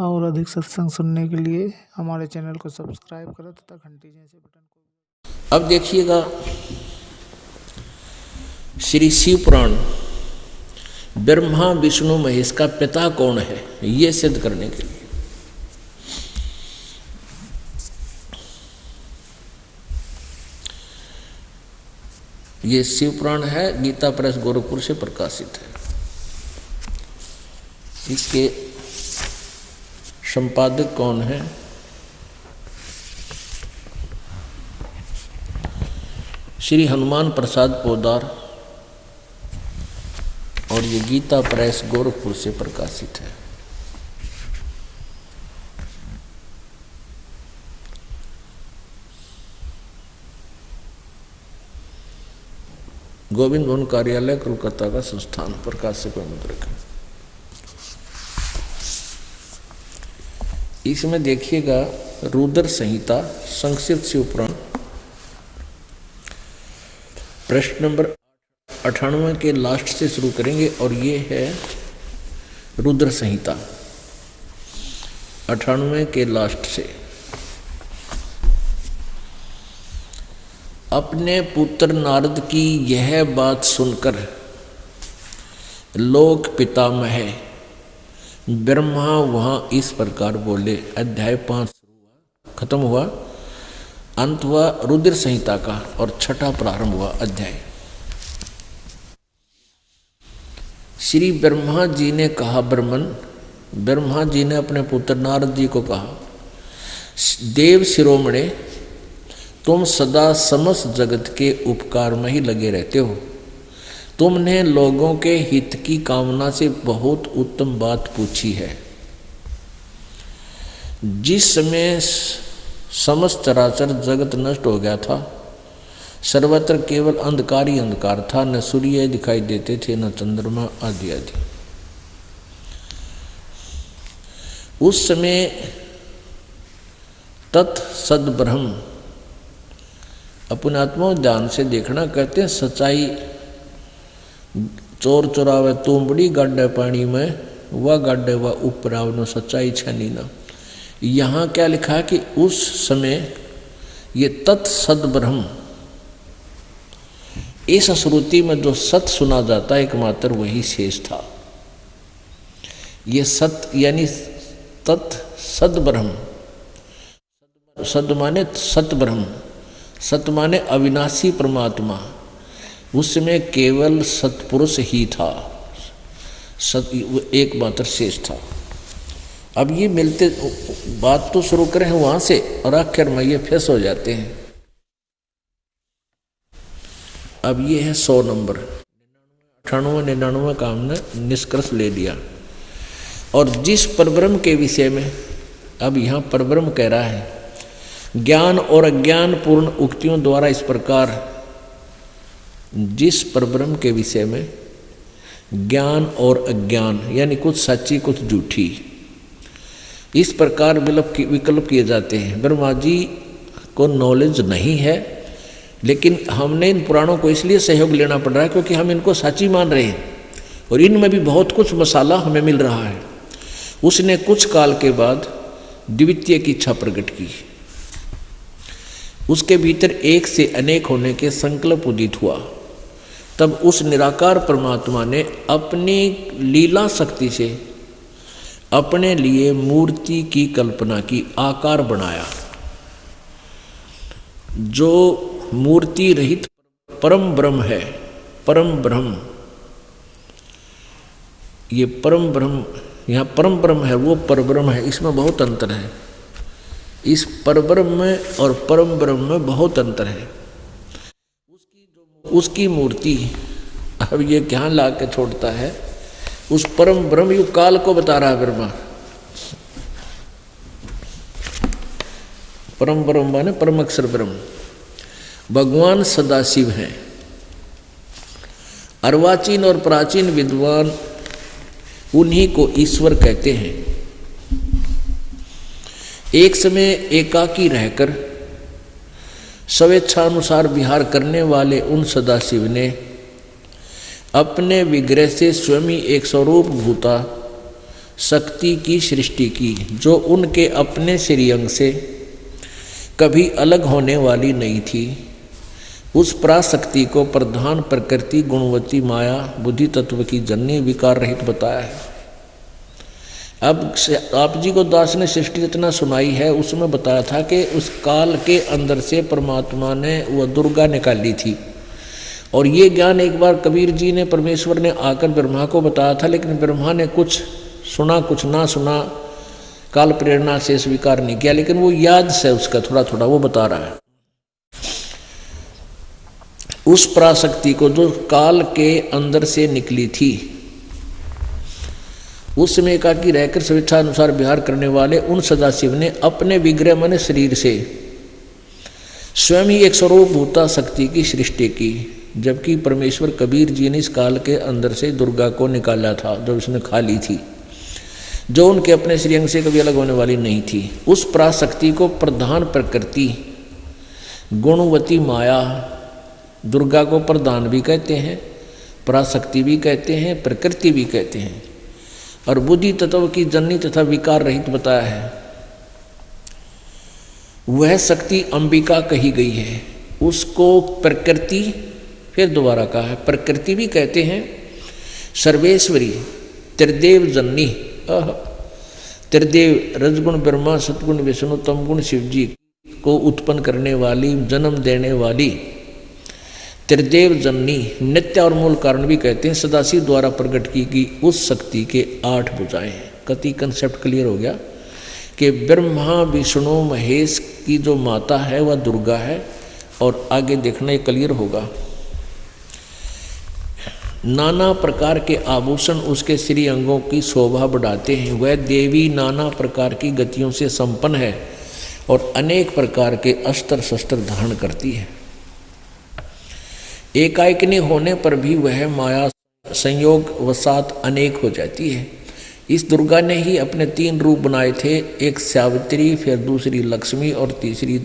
और अधिक सत्संग सुनने के लिए हमारे चैनल को सब्सक्राइब करें तथा घंटी जैसे बटन को। अब देखिएगा श्री शिव पुराण ब्रह्मा विष्णु महेश का पिता कौन है ये सिद्ध करने के लिए ये शिव पुराण है, गीता प्रेस गोरखपुर से प्रकाशित है। इसके संपादक कौन है? श्री हनुमान प्रसाद पोदार, और ये गीता प्रेस गोरखपुर से प्रकाशित है। गोविंद भवन कार्यालय कोलकाता का संस्थान, प्रकाशक व मुद्रक है। इसमें देखिएगा रुद्र संहिता संक्षिप्त शिव पुराण प्रश्न नंबर 98 के लास्ट से शुरू करेंगे, और ये है रुद्र संहिता 98 के लास्ट से। अपने पुत्र नारद की यह बात सुनकर लोक पितामह ब्रह्मा वहाँ इस प्रकार बोले। अध्याय 5 खत्म हुआ, अंत हुआ रुद्र संहिता का, और छठा प्रारंभ हुआ अध्याय। श्री ब्रह्मा जी ने कहा, ब्रह्मा जी ने अपने पुत्र नारद जी को कहा, देव शिरोमणे, तुम सदा समस्त जगत के उपकार में ही लगे रहते हो। तुमने लोगों के हित की कामना से बहुत उत्तम बात पूछी है। जिस समय समस्त चराचर जगत नष्ट हो गया था, सर्वत्र केवल अंधकार ही अंधकार था, न सूर्य दिखाई देते थे न चंद्रमा आदि आदि। उस समय तत् सद ब्रह्म, अपने आत्मा ध्यान से देखना, कहते हैं सच्चाई चोर चुरावे तुमबड़ी गाड्डे पानी में, वह गाड्डे वह ऊपर आवनो सच्चाई छनी ना। यहाँ क्या लिखा है कि उस समय ये तत्सद ब्रह्म, इस श्रुति में जो सत सुना जाता है एकमात्र वही शेष था। ये सत यानी तत्सद ब्रह्म, सद माने सत ब्रह्म, सत माने अविनाशी परमात्मा, उसमें केवल सत्पुरुष ही था, एकमात्र शेष था। अब ये मिलते बात तो शुरू करें वहां से, और आखिर में ये फेस हो जाते हैं। अब ये है 100 नंबर, 98 99 का हमने निष्कर्ष ले लिया। और जिस परब्रह्म के विषय में अब यहाँ परब्रह्म कह रहा है, ज्ञान और अज्ञान पूर्ण उक्तियों द्वारा इस प्रकार, जिस परब्रह्म के विषय में ज्ञान और अज्ञान यानी कुछ सच्ची कुछ झूठी, इस प्रकार विकल्प किए जाते हैं। ब्रह्मा जी को नॉलेज नहीं है, लेकिन हमने इन पुराणों को इसलिए सहयोग लेना पड़ रहा है क्योंकि हम इनको सच्ची मान रहे हैं, और इनमें भी बहुत कुछ मसाला हमें मिल रहा है। उसने कुछ काल के बाद द्वितीय की इच्छा प्रकट की, उसके भीतर एक से अनेक होने के संकल्प उदित हुआ। तब उस निराकार परमात्मा ने अपनी लीला शक्ति से अपने लिए मूर्ति की कल्पना की, आकार बनाया। जो मूर्ति रहित परम ब्रह्म है, परम ब्रह्म, ये परम ब्रह्म, यहाँ परम ब्रह्म है वो परब्रह्म है, इसमें बहुत अंतर है। इस परब्रह्म में और परम ब्रह्म में बहुत अंतर है। उसकी मूर्ति, अब ये क्या ला के छोड़ता है, उस परम ब्रह्म युग काल को बता रहा है ब्रह्मा। परम ब्रह्म माने परम अक्षर ब्रह्म, भगवान सदाशिव हैं। अर्वाचीन और प्राचीन विद्वान उन्हीं को ईश्वर कहते हैं। एक समय एकाकी रहकर स्वेच्छानुसार विहार करने वाले उन सदाशिव ने अपने विग्रह से स्वयं ही एक स्वरूप भूता शक्ति की सृष्टि की, जो उनके अपने श्रीअंग से कभी अलग होने वाली नहीं थी। उस पराशक्ति को प्रधान प्रकृति गुणवती माया बुद्धि तत्व की जननी विकार रहित बताया है। अब आप जी को दास ने सृष्टि रचना सुनाई है, उसमें बताया था कि उस काल के अंदर से परमात्मा ने वह दुर्गा निकाली थी। और ये ज्ञान एक बार कबीर जी ने, परमेश्वर ने आकर ब्रह्मा को बताया था, लेकिन ब्रह्मा ने कुछ सुना कुछ ना सुना, काल प्रेरणा से स्वीकार नहीं किया। लेकिन वो याद से उसका थोड़ा थोड़ा वो बता रहा है। उस पराशक्ति को जो काल के अंदर से निकली थी, उस समय एकाकी रहकर स्वेच्छा अनुसार विहार करने वाले उन सदाशिव ने अपने विग्रह मन शरीर से स्वयं ही एक स्वरूप भूता शक्ति की सृष्टि की। जबकि परमेश्वर कबीर जी ने इस काल के अंदर से दुर्गा को निकाला था, जो उसने खा ली थी, जो उनके अपने श्रीअंग से कभी अलग होने वाली नहीं थी। उस पराशक्ति को प्रधान प्रकृति गुणवती माया, दुर्गा को प्रधान भी कहते हैं, पराशक्ति भी कहते हैं, प्रकृति भी कहते हैं, और बुद्धि तत्व की जननी तथा विकार रहित बताया है। वह शक्ति अंबिका कही गई है। उसको प्रकृति, फिर दोबारा कहा है, प्रकृति भी कहते हैं, सर्वेश्वरी, त्रिदेव जननी, त्रिदेव रजगुण ब्रह्मा, सतगुण विष्णु, तमगुण शिव जी को उत्पन्न करने वाली, जन्म देने वाली त्रिदेव जननी, नित्य और मूल कारण भी कहते हैं। सदाशिव द्वारा प्रकट की गई उस शक्ति के 8 भुजाएं हैं। कति कंसेप्ट क्लियर हो गया कि ब्रह्मा विष्णु महेश की जो माता है वह दुर्गा है, और आगे देखना ये क्लियर होगा। नाना प्रकार के आभूषण उसके श्री अंगों की शोभा बढ़ाते हैं। वह देवी नाना प्रकार की गतियों से संपन्न है और अनेक प्रकार के अस्त्र शस्त्र धारण करती है। एकाएकनी होने पर भी वह माया संयोग वसात अनेक हो जाती है। इस दुर्गा ने ही अपने 3 रूप बनाए थे, एक सावित्री, फिर दूसरी लक्ष्मी और तीसरी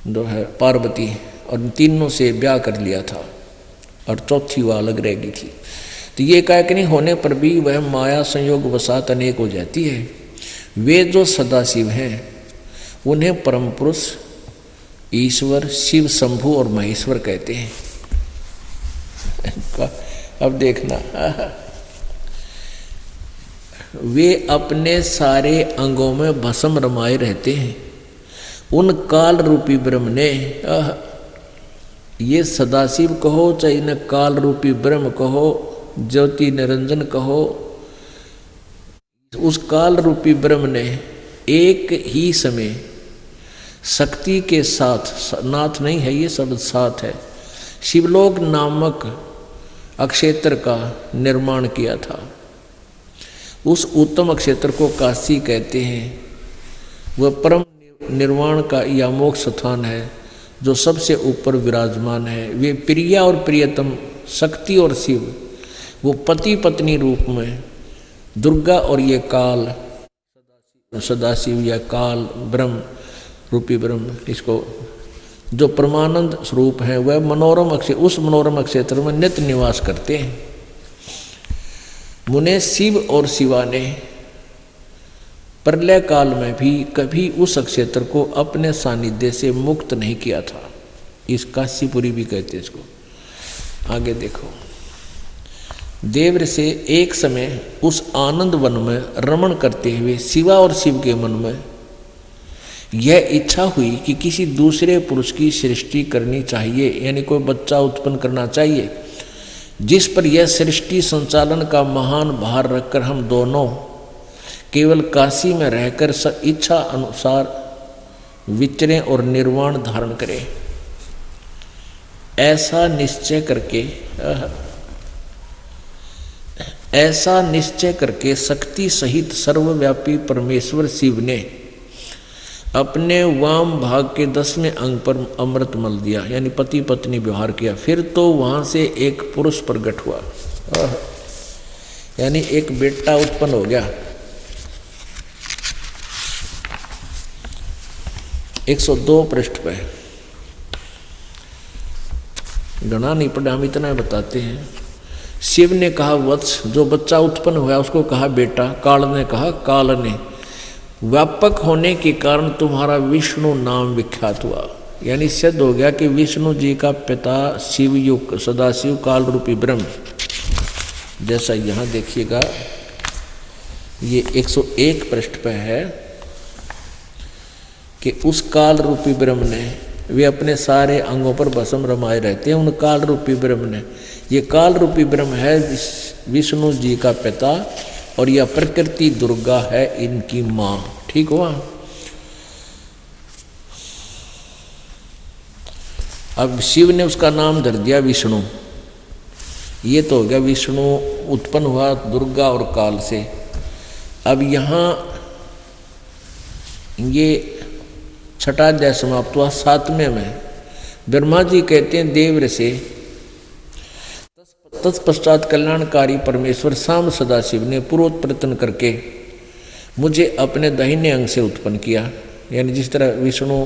जो है पार्वती, और तीनों से ब्याह कर लिया था, और चौथी वह अलग रह गई थी। तो ये एकाएकनी होने पर भी वह माया संयोग वसात अनेक हो जाती है। वे जो सदाशिव हैं उन्हें परम पुरुष, ईश्वर, शिव, शंभु और महेश्वर कहते हैं। अब देखना, वे अपने सारे अंगों में भस्म रमाए रहते हैं। उन काल रूपी ब्रह्म ने, ये सदाशिव कहो चाहे इन्हें काल रूपी ब्रह्म कहो, ज्योति निरंजन कहो, उस काल रूपी ब्रह्म ने एक ही समय शक्ति के साथ, नाथ नहीं है ये शब्द, साथ है, शिवलोक नामक अक्षेत्र का निर्माण किया था। उस उत्तम अक्षेत्र को काशी कहते हैं। वह परम निर्वाण का या मोक्ष स्थान है जो सबसे ऊपर विराजमान है। वे प्रिया और प्रियतम शक्ति और शिव, वो पति पत्नी रूप में दुर्गा और ये काल सदाशिव या काल ब्रह्म रूपी ब्रह्म, इसको जो परमानंद स्वरूप है, वह मनोरम अक्षेत्र, उस मनोरम अक्षेत्र में नित्य निवास करते हैं। मुने शिव और शिवा ने प्रलय काल में भी कभी उस अक्षेत्र को अपने सानिध्य से मुक्त नहीं किया था। इस काशीपुरी भी कहते हैं इसको। आगे देखो, देव्र से एक समय उस आनंद वन में रमण करते हुए शिवा और शिव के मन में यह इच्छा हुई कि किसी दूसरे पुरुष की सृष्टि करनी चाहिए, यानी कोई बच्चा उत्पन्न करना चाहिए, जिस पर यह सृष्टि संचालन का महान भार रखकर हम दोनों केवल काशी में रहकर इच्छा अनुसार विचरें और निर्वाण धारण करें। ऐसा निश्चय करके शक्ति सहित सर्वव्यापी परमेश्वर शिव ने अपने वाम भाग के 10वें अंग पर अमृत मल दिया, यानी पति पत्नी व्यवहार किया। फिर तो वहां से एक पुरुष प्रकट हुआ, यानी एक बेटा उत्पन्न हो गया। 102 पृष्ठ पे, गणा नहीं पढ़ा, हम इतना बताते हैं शिव ने कहा वत्स, जो बच्चा उत्पन्न हुआ उसको कहा बेटा। काल ने कहा काल ने, व्यापक होने के कारण तुम्हारा विष्णु नाम विख्यात हुआ। यानी सिद्ध हो गया कि विष्णु जी का पिता शिव युग सदाशिव काल रूपी ब्रह्म। जैसा यहाँ देखिएगा, ये 101 पृष्ठ पे है कि उस काल रूपी ब्रह्म ने, वे अपने सारे अंगों पर भस्म रमाए रहते हैं उन काल रूपी ब्रह्म ने। ये काल रूपी ब्रह्म है विष्णु जी का पिता, और यह प्रकृति दुर्गा है इनकी माँ। ठीक हुआ। अब शिव ने उसका नाम धर दिया विष्णु। ये तो हो गया विष्णु उत्पन्न हुआ दुर्गा और काल से। अब यहाँ ये छठा अध्याय समाप्त हुआ। 7वें में ब्रह्मा जी कहते हैं देव से, तत्पश्चात कल्याणकारी परमेश्वर शाम सदाशिव ने पूर्वोत्प्रतन करके मुझे अपने दाहिने अंग से उत्पन्न किया। यानी जिस तरह विष्णु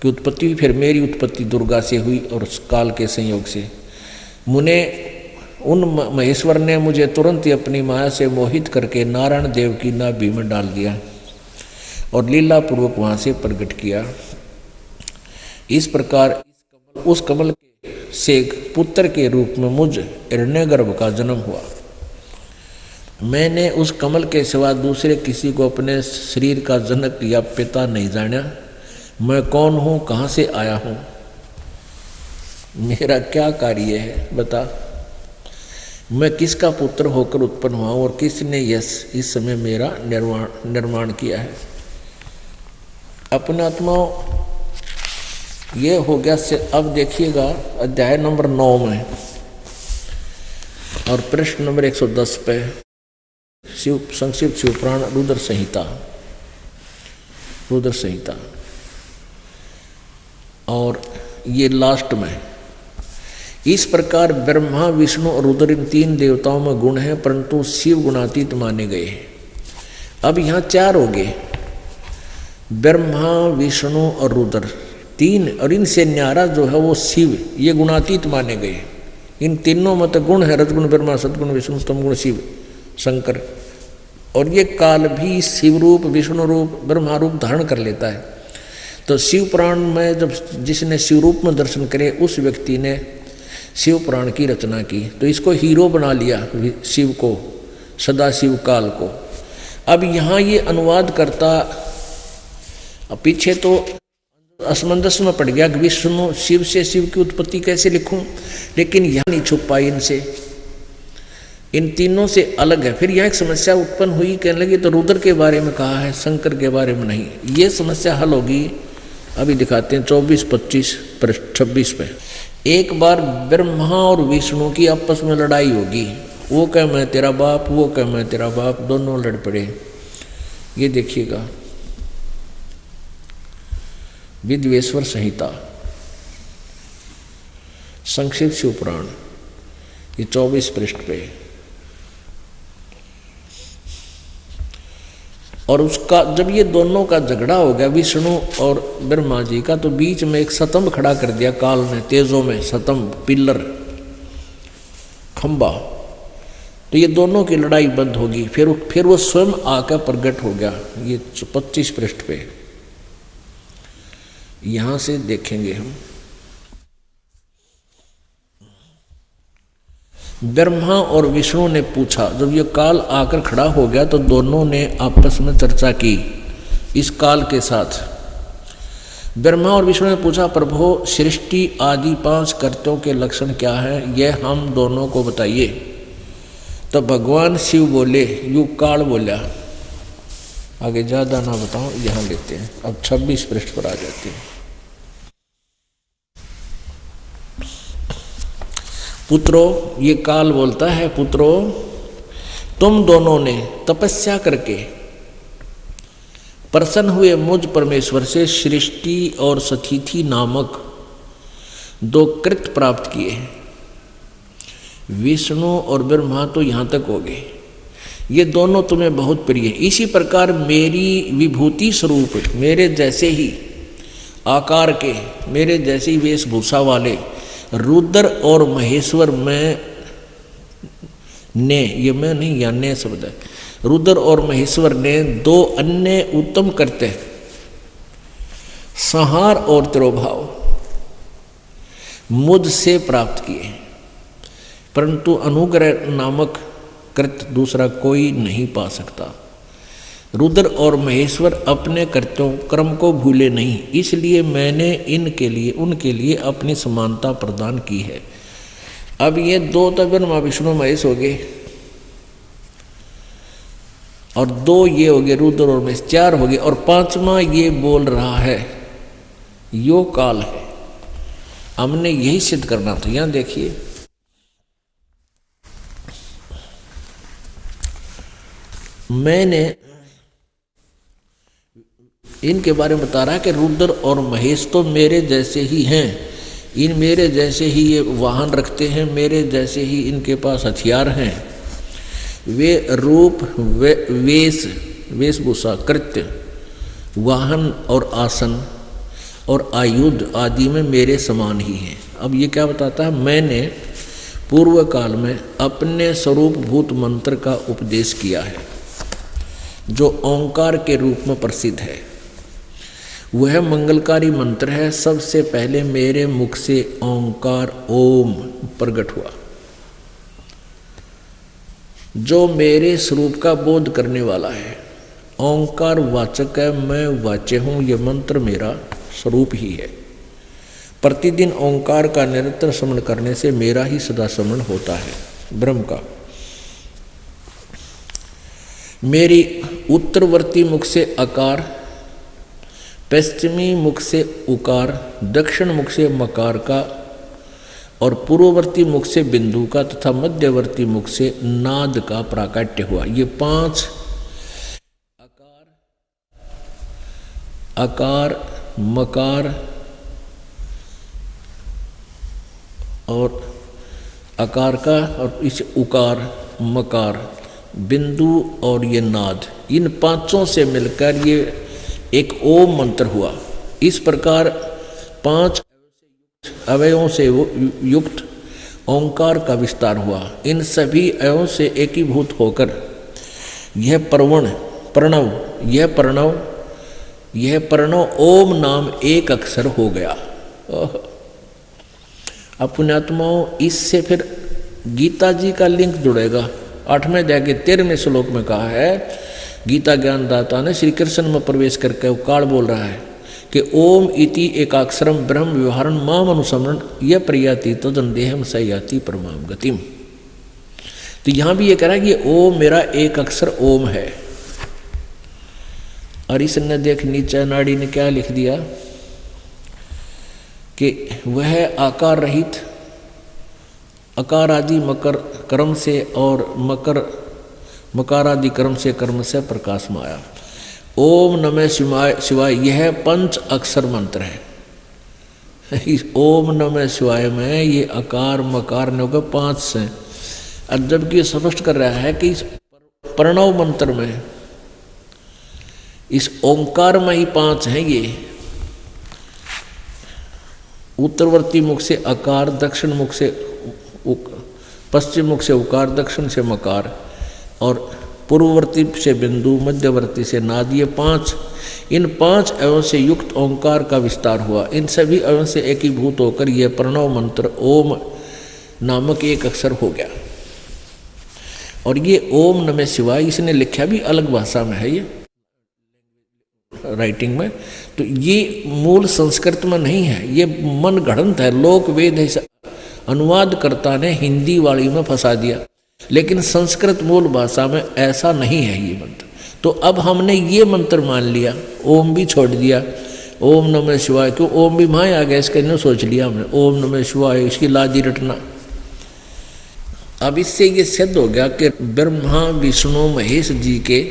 की उत्पत्ति हुई, फिर मेरी उत्पत्ति दुर्गा से हुई और काल के संयोग से। मुने उन महेश्वर ने मुझे तुरंत ही अपनी माया से मोहित करके नारायण देव की नाभि में डाल दिया और लीला पूर्वक वहाँ से प्रकट किया। इस प्रकार उस कमल से पुत्र के रूप में मुझ हिरण्यगर्भ का जन्म हुआ। मैंने उस कमल के सिवा दूसरे किसी को अपने शरीर का जनक या पिता नहीं जाना। मैं कौन हूँ, कहाँ से आया हूँ, मेरा क्या कार्य है बता। मैं किसका पुत्र होकर उत्पन्न हुआ और किसने इस समय मेरा निर्माण किया है। अपने आत्माओं, ये हो गया। अब देखिएगा अध्याय नंबर 9 में और प्रश्न नंबर 110 पे संक्षिप्त शिवपुराण रुद्र संहिता और ये लास्ट में। इस प्रकार ब्रह्मा विष्णु और रुद्र इन 3 देवताओं में गुण है, परंतु शिव गुणातीत माने गए। अब यहाँ 4 हो गए, ब्रह्मा विष्णु और रुद्र 3, और इनसे न्यारा जो है वो शिव, ये गुणातीत माने गए। इन तीनों में तो गुण है, रजगुण ब्रह्मा, सदगुण विष्णु, तमगुण शिव शंकर। और ये काल भी शिव रूप विष्णु रूप ब्रह्मा रूप धारण कर लेता है। तो शिव पुराण में जब जिसने शिव रूप में दर्शन करे उस व्यक्ति ने शिव पुराण की रचना की, तो इसको हीरो बना लिया शिव को, सदाशिव काल को। अब यहाँ ये अनुवाद करता, पीछे तो असमंजस में पड़ गया कि विष्णु शिव से शिव की उत्पत्ति कैसे लिखूं, लेकिन यहाँ नहीं छुप पाई इनसे, इन तीनों से अलग है। फिर यहाँ एक समस्या उत्पन्न हुई, कहने लगी तो रुद्र के बारे में कहा है, शंकर के बारे में नहीं। ये समस्या हल होगी, अभी दिखाते हैं 24, 25, 26 पे। एक बार ब्रह्मा और विष्णु की आपस में लड़ाई होगी, वो कह मैं तेरा बाप, वो कह मैं तेरा बाप, दोनों लड़ पड़े। ये देखिएगा विद्वेश्वर संहिता संक्षिप्त शिवपुराण, ये 24 पृष्ठ पे। और उसका जब ये दोनों का झगड़ा हो गया विष्णु और ब्रह्मा जी का, तो बीच में एक स्तंभ खड़ा कर दिया काल ने, तेजों में स्तंभ, पिलर, खंबा। तो ये दोनों की लड़ाई बंद होगी। फिर वो स्वयं आकर प्रकट हो गया। ये 25 पृष्ठ पे यहां से देखेंगे हम। ब्रह्मा और विष्णु ने पूछा, जब ये काल आकर खड़ा हो गया तो दोनों ने आपस में चर्चा की इस काल के साथ। ब्रह्मा और विष्णु ने पूछा, प्रभु सृष्टि आदि 5 कर्तों के लक्षण क्या है, यह हम दोनों को बताइए। तो भगवान शिव बोले, यू काल बोला। आगे ज्यादा ना बताऊं, यहां लेते हैं। अब 26 पृष्ठ पर आ जाते हैं। पुत्रो, ये काल बोलता है, पुत्रो तुम दोनों ने तपस्या करके प्रसन्न हुए मुझ परमेश्वर से सृष्टि और सतिथि नामक 2 कृत प्राप्त किए हैं। विष्णु और ब्रह्मा तो यहाँ तक हो गए, ये दोनों तुम्हें बहुत प्रिय है। इसी प्रकार मेरी विभूति स्वरूप, मेरे जैसे ही आकार के, मेरे जैसी वेशभूषा वाले रुद्र और महेश्वर में ने, ये मैं नहीं, या ने शब्द है। रुद्र और महेश्वर ने दो अन्य उत्तम कृत्य, संहार और तिरोभाव मुझसे प्राप्त किए, परंतु अनुग्रह नामक कृत्य दूसरा कोई नहीं पा सकता। रुद्र और महेश्वर अपने कृत्यों कर्म को भूले नहीं, इसलिए मैंने इनके लिए उनके लिए अपनी समानता प्रदान की है। अब ये दो तो ब्रह्मा विष्णु महेश हो गए, और दो ये हो गए रुद्र और महेश, चार हो गए, और पांचवा ये बोल रहा है यो काल है। हमने यही सिद्ध करना था। यहां देखिए, मैंने इनके बारे में बता रहा है कि रुद्र और महेश तो मेरे जैसे ही हैं, इन मेरे जैसे ही ये वाहन रखते हैं, मेरे जैसे ही इनके पास हथियार हैं। वे रूप वेशभूषा कृत्य वाहन और आसन और आयुध आदि में मेरे समान ही हैं। अब ये क्या बताता है, मैंने पूर्व काल में अपने स्वरूप भूत मंत्र का उपदेश किया है, जो ओंकार के रूप में प्रसिद्ध है। वह मंगलकारी मंत्र है। सबसे पहले मेरे मुख से ओंकार ओम प्रकट हुआ, जो मेरे स्वरूप का बोध करने वाला है। ओंकार वाचक है, मैं वाच्य हूं। यह मंत्र मेरा स्वरूप ही है। प्रतिदिन ओंकार का निरंतर स्मरण करने से मेरा ही सदा स्मरण होता है, ब्रह्म का। मेरी उत्तरवर्ती मुख से अकार, पश्चिमी मुख से उकार, दक्षिण मुख से मकार का और पूर्ववर्ती मुख से बिंदु का तथा मध्यवर्ती मुख से नाद का प्राकट्य हुआ। ये पांच अकार, मकार और अकार का और इस उकार, मकार, बिंदु और ये नाद, इन पांचों से मिलकर ये एक ओम मंत्र हुआ। इस प्रकार पांच अवयवों से युक्त ओंकार का विस्तार हुआ। इन सभी अवयवों से एकीभूत होकर यह प्रणव ओम नाम एक अक्षर हो गया। अब पुण्यात्माओं, इससे फिर गीता जी का लिंक जुड़ेगा। 8वें अध्याय के 13वें श्लोक में कहा है, गीता ज्ञानदाता ने श्री कृष्ण में प्रवेश करके काल बोल रहा है कि ओम इति एकाक्षरम ब्रह्म व्यवहारन माम अनुसमरण यह प्रयाति तदन्देहम सयाति परमाम गतिम। तो यहां भी ये कह रहा है कि ओम मेरा एक अक्षर ओम है। और इसने देख नीचे नाड़ी ने क्या लिख दिया कि वह आकार रहित अकार आदि मकर कर्म से और मकार आदि कर्म से प्रकाश में आया। ओम नमः शिवाय यह पंच अक्षर मंत्र है। इस ओम नमः शिवाय में ये अकार मकार ने होकर 5 से, और जबकि स्पष्ट कर रहा है कि इस प्रणव मंत्र में, इस ओंकार में ही 5 हैं। ये उत्तरवर्ती मुख से अकार, दक्षिण मुख से पश्चिम मुख से उकार, दक्षिण से मकार और पूर्ववर्ती से बिंदु, मध्यवर्ती से नाद, ये 5, इन 5 अवयवों से युक्त ओंकार का विस्तार हुआ। इन सभी अवयवों से एकीभूत होकर यह प्रणव मंत्र ओम नामक एक अक्षर हो गया। और ये ओम नमः शिवाय इसने लिखा भी अलग भाषा में है, ये राइटिंग में। तो ये मूल संस्कृत में नहीं है, ये मन गढ़ंत है, लोक वेद है। अनुवादकर्ता ने हिंदी वाली में फंसा दिया, लेकिन संस्कृत मूल भाषा में ऐसा नहीं है ये मंत्र। तो अब हमने ये मंत्र मान लिया, ओम भी छोड़ दिया। ओम नमः शिवाय, क्यों ओम भी वहाँ आ गया, इसके नहीं सोच लिया हमने ओम नमः शिवाय, इसकी लाजी रटना। अब इससे ये सिद्ध हो गया कि ब्रह्मा विष्णु महेश जी के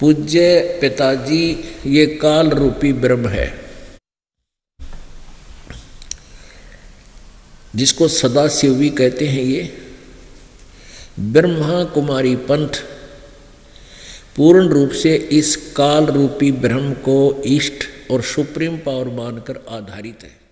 पूज्य पिताजी ये काल रूपी ब्रह्म है, जिसको सदाशिव भी कहते हैं। ये ब्रह्मा कुमारी पंथ पूर्ण रूप से इस काल रूपी ब्रह्म को इष्ट और सुप्रीम पावर मानकर आधारित है।